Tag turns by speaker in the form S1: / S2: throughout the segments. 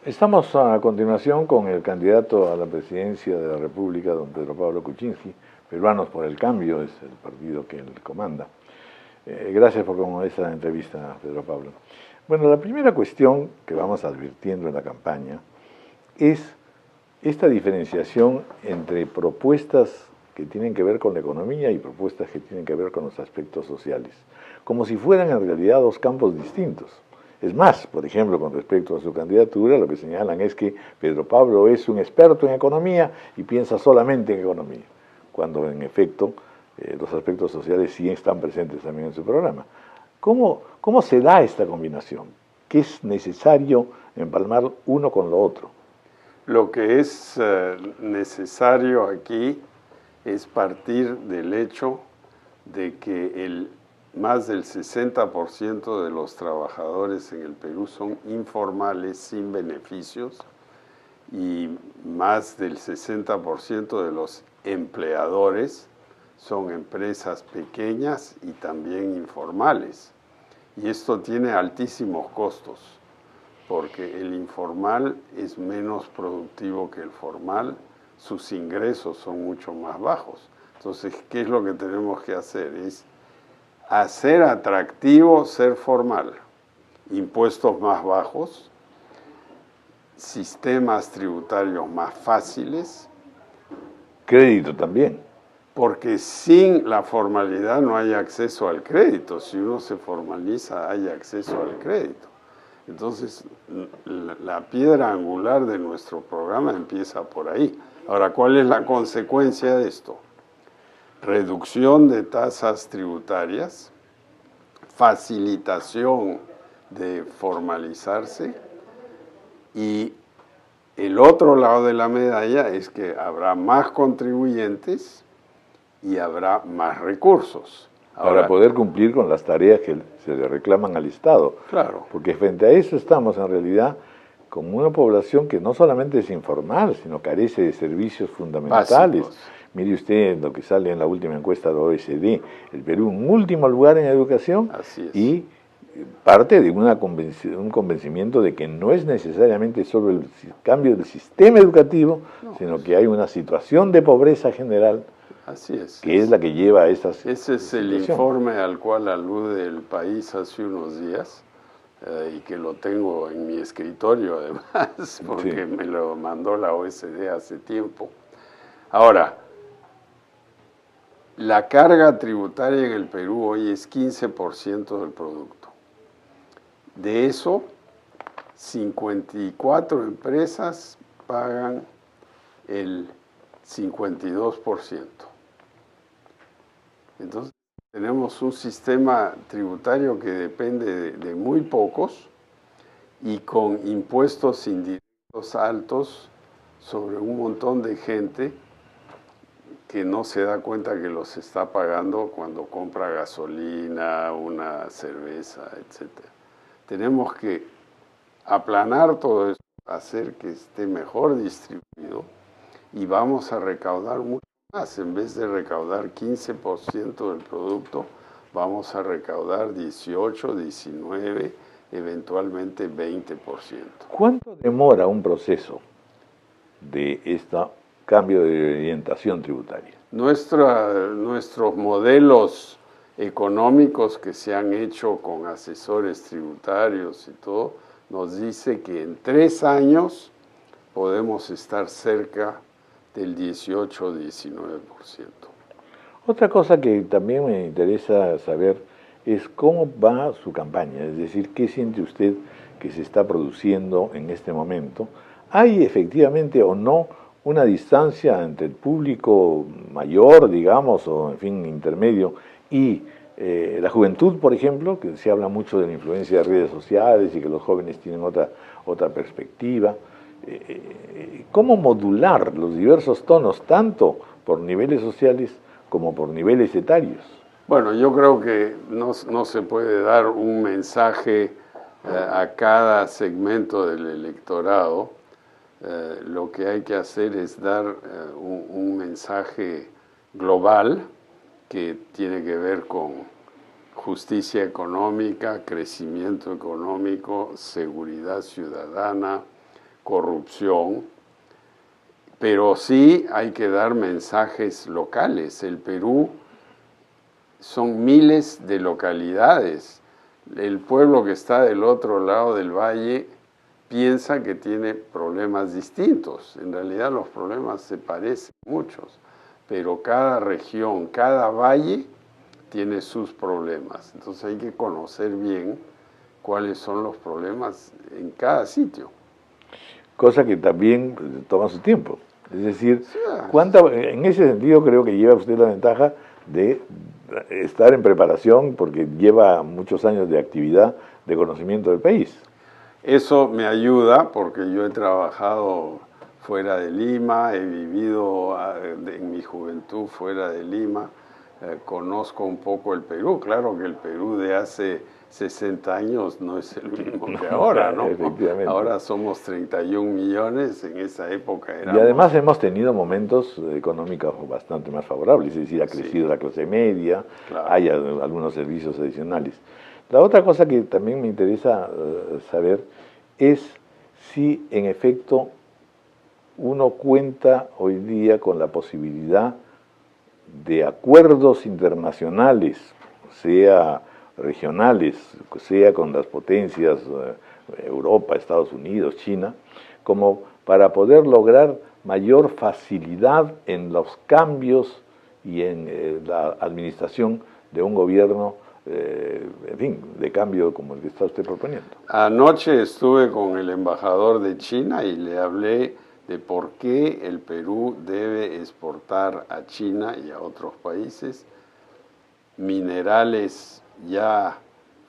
S1: Estamos a continuación con el candidato a la presidencia de la República, don Pedro Pablo Kuczynski. Peruanos por el Cambio es el partido que él comanda. Gracias por esta entrevista, Pedro Pablo. Bueno, la primera cuestión que vamos advirtiendo en la campaña es esta diferenciación entre propuestas que tienen que ver con la economía y propuestas que tienen que ver con los aspectos sociales, como si fueran en realidad dos campos distintos. Es más, por ejemplo, con respecto a su candidatura, lo que señalan es que Pedro Pablo es un experto en economía y piensa solamente en economía, cuando en efecto los aspectos sociales sí están presentes también en su programa. ¿Cómo se da esta combinación? ¿Qué es necesario empalmar uno con lo otro?
S2: Lo que es necesario aquí es partir del hecho de que más del 60% de los trabajadores en el Perú son informales, sin beneficios, y más del 60% de los empleadores son empresas pequeñas y también informales. Y esto tiene altísimos costos, porque el informal es menos productivo que el formal, sus ingresos son mucho más bajos. Entonces, ¿qué es lo que tenemos que hacer? Es hacer atractivo ser formal, impuestos más bajos, sistemas tributarios más fáciles.
S1: Crédito también.
S2: Porque sin la formalidad no hay acceso al crédito. Si uno se formaliza, hay acceso al crédito. Entonces, la piedra angular de nuestro programa empieza por ahí. Ahora, ¿cuál es la consecuencia de esto? Reducción de tasas tributarias, facilitación de formalizarse, y el otro lado de la medalla es que habrá más contribuyentes y habrá más recursos.
S1: Ahora, para poder cumplir con las tareas que se le reclaman al Estado.
S2: Claro.
S1: Porque frente a eso estamos en realidad con una población que no solamente es informal, sino carece de servicios fundamentales.
S2: Básicos.
S1: Mire usted lo que sale en la última encuesta de OECD, el Perú en último lugar en educación.
S2: Así es.
S1: Y parte de un convencimiento de que no es necesariamente solo el cambio del sistema educativo, sino que hay una situación de pobreza general.
S2: Así es.
S1: Que es la que lleva a estas
S2: Ese es el informe al cual alude El País hace unos días, y que lo tengo en mi escritorio además, porque me lo mandó la OECD hace tiempo. Ahora, la carga tributaria en el Perú hoy es 15% del producto. De eso, 54 empresas pagan el 52%. Entonces, tenemos un sistema tributario que depende de muy pocos y con impuestos indirectos altos sobre un montón de gente que no se da cuenta que los está pagando cuando compra gasolina, una cerveza, etc. Tenemos que aplanar todo esto, hacer que esté mejor distribuido, y vamos a recaudar mucho más. En vez de recaudar 15% del producto, vamos a recaudar 18, 19, eventualmente 20%.
S1: ¿Cuánto demora un proceso de este cambio de orientación tributaria?
S2: Nuestros modelos económicos que se han hecho con asesores tributarios y todo, nos dice que en 3 años podemos estar cerca del 18 o 19%.
S1: Otra cosa que también me interesa saber es cómo va su campaña, es decir, qué siente usted que se está produciendo en este momento. ¿Hay efectivamente o no una distancia entre el público mayor, digamos, o en fin, intermedio, y la juventud, por ejemplo, que se habla mucho de la influencia de redes sociales y que los jóvenes tienen otra perspectiva? ¿Cómo modular los diversos tonos, tanto por niveles sociales como por niveles etarios?
S2: Bueno, yo creo que no se puede dar un mensaje a cada segmento del electorado. Lo que hay que hacer es dar un mensaje global que tiene que ver con justicia económica, crecimiento económico, seguridad ciudadana, corrupción, pero sí hay que dar mensajes locales. El Perú son miles de localidades. El pueblo que está del otro lado del valle piensa que tiene problemas distintos. En realidad los problemas se parecen muchos, pero cada región, cada valle tiene sus problemas. Entonces hay que conocer bien cuáles son los problemas en cada sitio.
S1: Cosa que también toma su tiempo. Es decir,
S2: Sí,
S1: en ese sentido creo que lleva usted la ventaja de estar en preparación porque lleva muchos años de actividad, de conocimiento del país.
S2: eso me ayuda porque yo he trabajado fuera de Lima, he vivido en mi juventud fuera de Lima, conozco un poco el Perú. Claro que el Perú de hace 60 años no es el mismo que ahora, ¿no?
S1: Efectivamente.
S2: Ahora somos 31 millones, en esa época éramos...
S1: Y además hemos tenido momentos económicos bastante más favorables, es decir, ha crecido
S2: Sí,
S1: la clase media,
S2: claro.
S1: hay algunos servicios adicionales. La otra cosa que también me interesa saber es si en efecto uno cuenta hoy día con la posibilidad de acuerdos internacionales, sea regionales, sea con las potencias Europa, Estados Unidos, China, como para poder lograr mayor facilidad en los cambios y en la administración de un gobierno, en fin, de cambio como el que está usted proponiendo.
S2: Anoche estuve con el embajador de China y le hablé de por qué el Perú debe exportar a China y a otros países minerales ya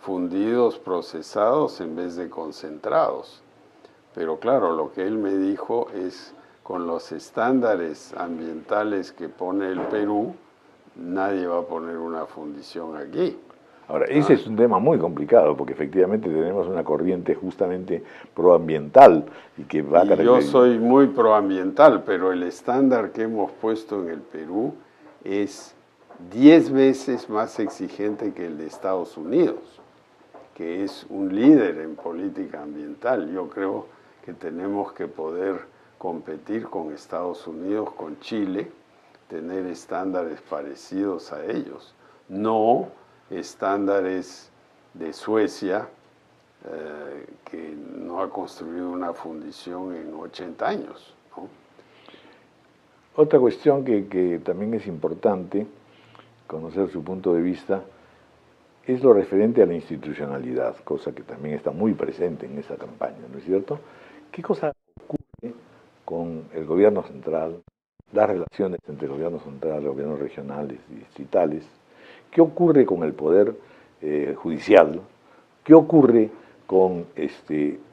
S2: fundidos, procesados, en vez de concentrados. Pero claro, lo que él me dijo es, con los estándares ambientales que pone el Perú, nadie va a poner una fundición aquí.
S1: Ahora, ese es un tema muy complicado porque efectivamente tenemos una corriente justamente proambiental y que va a
S2: Y yo soy muy proambiental, pero el estándar que hemos puesto en el Perú es 10 veces más exigente que el de Estados Unidos, que es un líder en política ambiental. Yo creo que tenemos que poder competir con Estados Unidos, con Chile, tener estándares parecidos a ellos, no estándares de Suecia, que no ha construido una fundición en 80 años, ¿no?
S1: Otra cuestión que también es importante conocer su punto de vista es lo referente a la institucionalidad, cosa que también está muy presente en esa campaña, ¿no es cierto? ¿Qué cosa ocurre con el gobierno central, las relaciones entre el gobierno central, los gobiernos regionales y distritales? ¿Qué ocurre con el poder judicial? ¿Qué ocurre con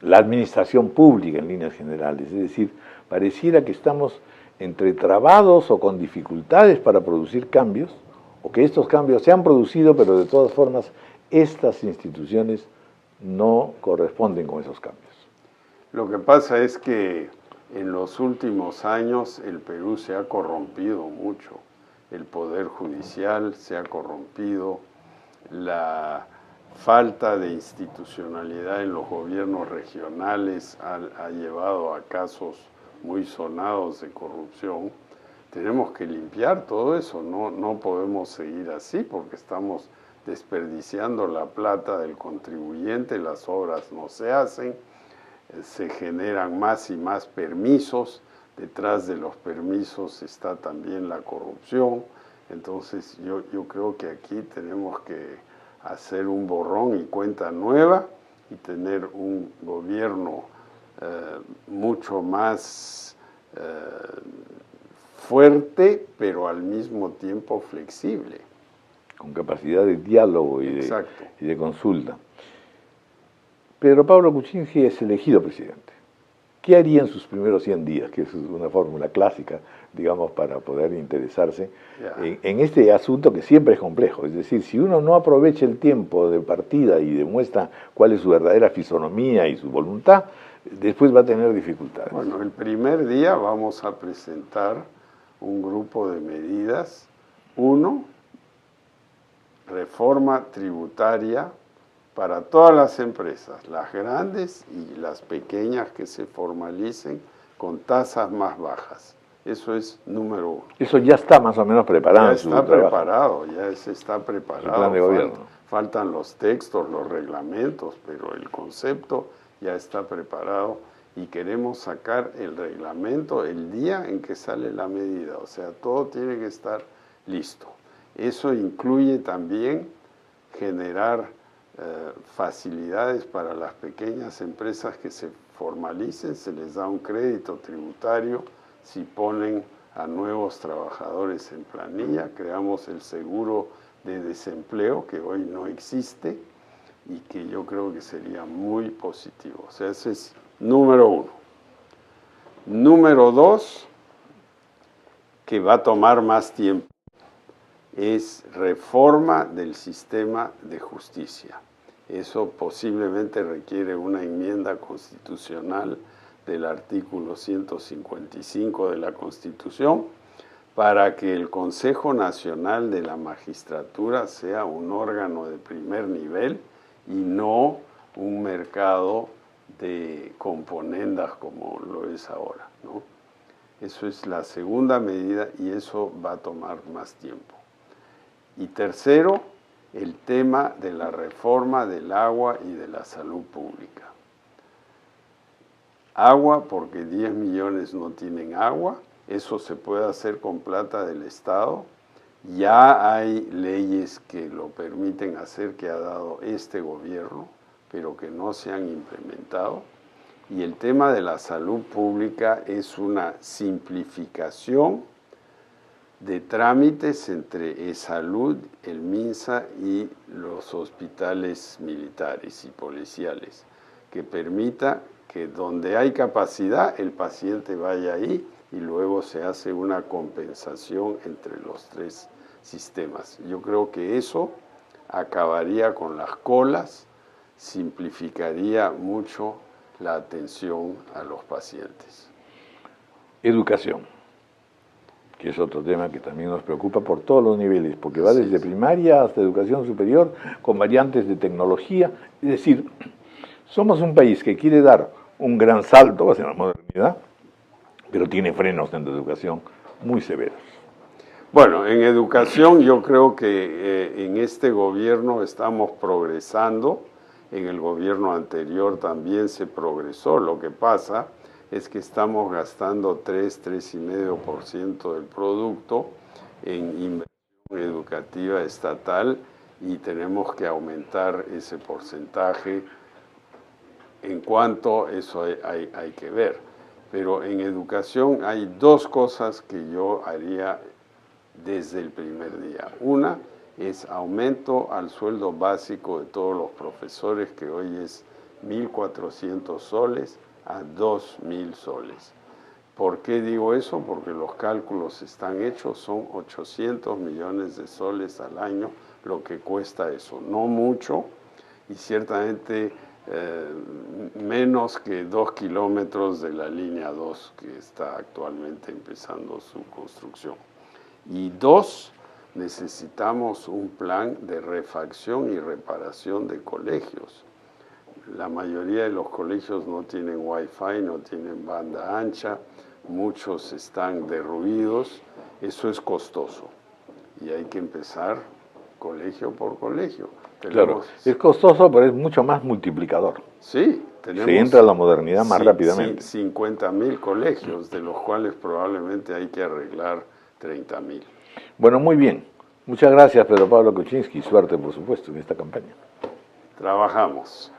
S1: la administración pública en líneas generales? Es decir, pareciera que estamos entre trabados o con dificultades para producir cambios, o que estos cambios se han producido, pero de todas formas estas instituciones no corresponden con esos cambios.
S2: Lo que pasa es que en los últimos años el Perú se ha corrompido mucho. El poder judicial se ha corrompido, la falta de institucionalidad en los gobiernos regionales ha llevado a casos muy sonados de corrupción. Tenemos que limpiar todo eso, no podemos seguir así porque estamos desperdiciando la plata del contribuyente, las obras no se hacen, se generan más y más permisos, detrás de los permisos está también la corrupción. Entonces yo creo que aquí tenemos que hacer un borrón y cuenta nueva y tener un gobierno mucho más fuerte, pero al mismo tiempo flexible.
S1: Con capacidad de diálogo y de consulta. Pedro Pablo Kuczynski es elegido presidente. ¿Qué haría en sus primeros 100 días? Que es una fórmula clásica, digamos, para poder interesarse en este asunto que siempre es complejo. Es decir, si uno no aprovecha el tiempo de partida y demuestra cuál es su verdadera fisonomía y su voluntad, después va a tener dificultades.
S2: Bueno, el primer día vamos a presentar un grupo de medidas. Uno, reforma tributaria para todas las empresas, las grandes y las pequeñas que se formalicen con tasas más bajas. Eso es número uno.
S1: Eso ya está más o menos preparado.
S2: Ya está preparado, ya se está preparado.
S1: El plan de gobierno.
S2: Faltan los textos, los reglamentos, pero el concepto ya está preparado y queremos sacar el reglamento el día en que sale la medida. O sea, todo tiene que estar listo. Eso incluye también generar facilidades para las pequeñas empresas que se formalicen, se les da un crédito tributario si ponen a nuevos trabajadores en planilla, creamos el seguro de desempleo que hoy no existe y que yo creo que sería muy positivo. O sea, ese es número uno. Número dos, que va a tomar más tiempo, es reforma del sistema de justicia. Eso posiblemente requiere una enmienda constitucional del artículo 155 de la Constitución para que el Consejo Nacional de la Magistratura sea un órgano de primer nivel y no un mercado de componendas como lo es ahora, ¿no? Eso es la segunda medida y eso va a tomar más tiempo. Y tercero, el tema de la reforma del agua y de la salud pública. Agua, porque 10 millones no tienen agua, eso se puede hacer con plata del Estado. Ya hay leyes que lo permiten hacer, que ha dado este gobierno, pero que no se han implementado. Y el tema de la salud pública es una simplificación de trámites entre eSalud, el MINSA y los hospitales militares y policiales, que permita que donde hay capacidad el paciente vaya ahí y luego se hace una compensación entre los tres sistemas. Yo creo que eso acabaría con las colas, simplificaría mucho la atención a los pacientes.
S1: Educación, que es otro tema que también nos preocupa por todos los niveles, porque va desde primaria hasta educación superior, con variantes de tecnología. Es decir, somos un país que quiere dar un gran salto hacia la modernidad, pero tiene frenos en la educación muy severos.
S2: Bueno, en educación yo creo que en este gobierno estamos progresando. En el gobierno anterior también se progresó. Lo que pasa es que estamos gastando 3,5% del producto en inversión educativa estatal y tenemos que aumentar ese porcentaje. En cuanto eso hay que ver. Pero en educación hay dos cosas que yo haría desde el primer día. Una es aumento al sueldo básico de todos los profesores, que hoy es 1.400 soles a 2.000 soles. ¿Por qué digo eso? Porque los cálculos están hechos, son 800 millones de soles al año lo que cuesta eso. No mucho y ciertamente menos que 2 kilómetros de la línea 2 que está actualmente empezando su construcción. Y dos, necesitamos un plan de refacción y reparación de colegios. La mayoría de los colegios no tienen Wi-Fi, no tienen banda ancha, muchos están derruidos, eso es costoso y hay que empezar colegio por colegio.
S1: Claro, es costoso, pero es mucho más multiplicador.
S2: Sí, tenemos...
S1: Se entra a la modernidad más rápidamente.
S2: 50.000 colegios, de los cuales probablemente hay que arreglar 30.000.
S1: Bueno, muy bien. Muchas gracias, Pedro Pablo Kuczynski. Suerte, por supuesto, en esta campaña.
S2: Trabajamos.